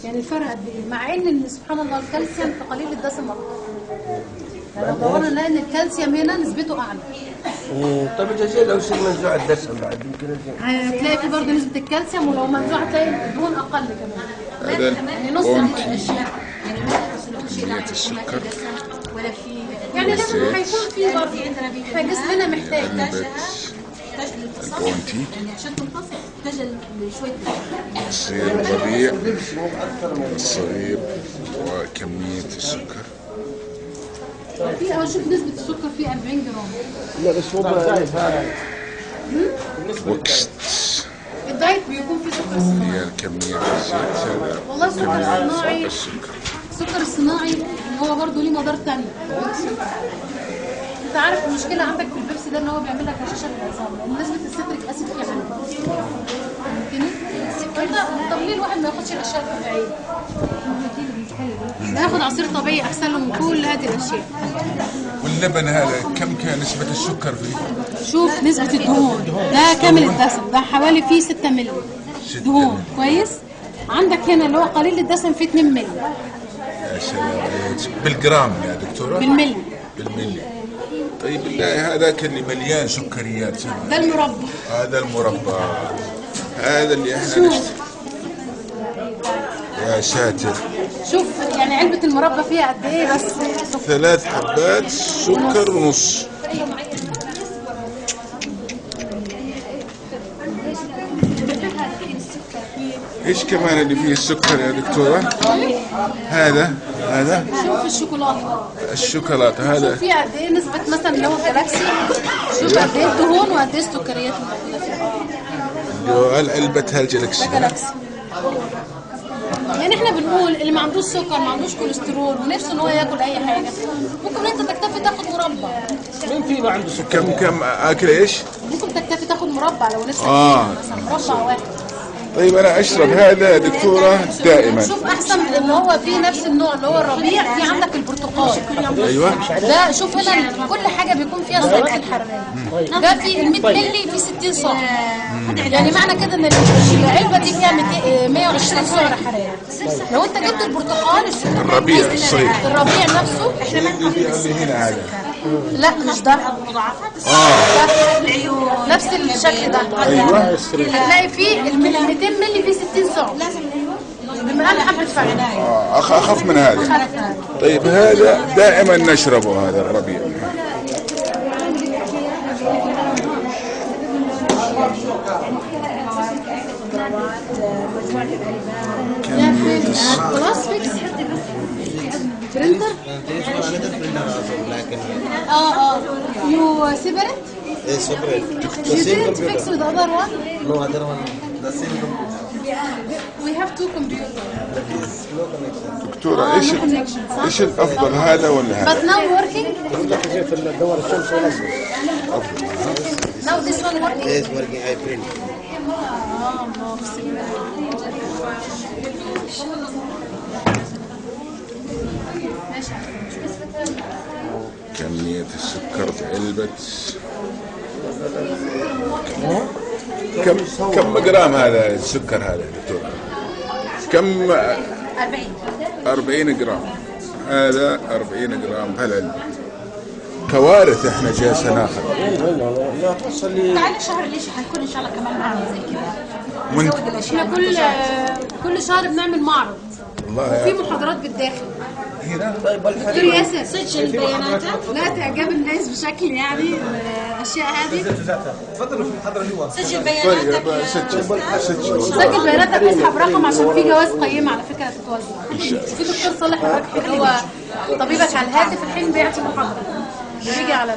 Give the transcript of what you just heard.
يعني الفرق قد ايه؟ مع ان سبحان الله الكالسيوم في قليل الدسم اكتر. يعني لو دورنا نلاقي ان الكالسيوم هنا نسبته اعلى. طيب الجزيرة لو يصير منزوع الدسم بعد يمكن هتلاقي في برضه نسبة الكالسيوم، ولو منزوع هتلاقي الدهون اقل كمان. يعني نص الاشياء. كمية السكر ولا في يعني لازم هيكون في برضه عندنا جسمنا محتاج البونتي عشان تنتصر محتاجه شويه الصغير الربيع الصغير وكمية السكر. في اشوف نسبة السكر فيه 40 جرام. لا بس هو وكست الدايت بيكون فيه سكر صناعي. هي كمية الزيت هذا والله السكر الصناعي السكر. السكر الصناعي هو برضه ليه مضار تاني. انت عارف المشكله عندك في البيبسي ده ان هو بيعمل لك هشاشه للعظام لان نسبه الستريك اسيد فيه عاليه. طب ليه الواحد ما ياخدش الاشياء الطبيعيه؟ ناخد عصير طبيعي احسن له من كل هذه الاشياء. واللبن هذا كم كان نسبة السكر فيه؟ شوف نسبه الدهون ده كامل الدسم ده حوالي فيه 6 مللي دهون كويس. عندك هنا اللي هو قليل الدسم فيه 2 مللي. يا سلام بالجرام يا دكتورة؟ بالملي. بالملي. طيب بالله هذاك اللي مليان سكريات ده المربى. هذا المربى هذا اللي احنا نشتري. يا ساتر شوف يعني علبة المربى فيها قد ايه بس 3 حبات سكر ونص. ايش كمان اللي فيه السكر يا دكتورة؟ هذا شوف الشوكولاتة. الشوكولاتة هذا شوف فيها قد ايه نسبة مثلا اللي هو الجلاكسي. شوف قد ايه الدهون وقد ايه السكريات الموجودة فيها. علبة هالجلاكسي. ده جلاكسي. يعني احنا بنقول اللي ما عندوش سكر ما عندوش كوليسترول ونفسه ان هو ياكل اي حاجه ممكن انت تكتفي تاخد مربى. مين فينا عنده سكر؟ كم اكل ايش؟ ممكن تكتفي تاخد مربى لو نفسك مثلا مربى واحد. طيب انا اشرب هذا يا دكتوره دائما. شوف احسن اللي هو في نفس النوع اللي هو الربيع. في عندك البرتقال. ايوه ده شوف هنا كل حاجه بيكون فيها السعرات الحراريه. ده في ال 100 مللي في 60 سعر. يعني معنى كده ان العلبه دي فيها 120 سعر حراري. لو انت جبت البرتقال الربيع الصغير الربيع نفسه اللي هنا هذا لا مش ده نفس الشكل ده. ايوه هتلاقي فيه ال 200 مللي فيه 60 سعر بمقام حبه فرق. اخف من هذا. طيب هذا دائما نشربه هذا الربيع. خلاص فيكس برينتر. يو سيبريت. Yes, separate. You didn't fix with the other one? No, other one. The same computer. We have 2 computers. No connection. دكتوره ايش الافضل هذا ولا هذا؟ But now working? في الدور الشمس والأصل. Now this one working? Yes, working. I print. كمية السكر بعلبة كم جرام هذا السكر هذا دكتور؟ كم؟ 40 جرام. هذا 40 جرام بهالعلبة. كوارث احنا جالسين ناخذ. لا توصل لي. تعالي شهر ليش حنكون ان شاء الله كمان معرض زي كده. احنا كل شهر بنعمل معرض. وفي محاضرات بالداخل. هنا دكتور ياسر سجل بياناتك لا تعجب الناس بشكل يعني الاشياء هذه. تفضلوا في المحاضرة اليوم. سجل بياناتك. سجل سجل بياناتك اسحب رقم عشان في جواز قيمه على فكره هتتوزع. في دكتور صالح الركحي اللي هو طبيبك على الهاتف الحين بيعطي محاضره بيجي على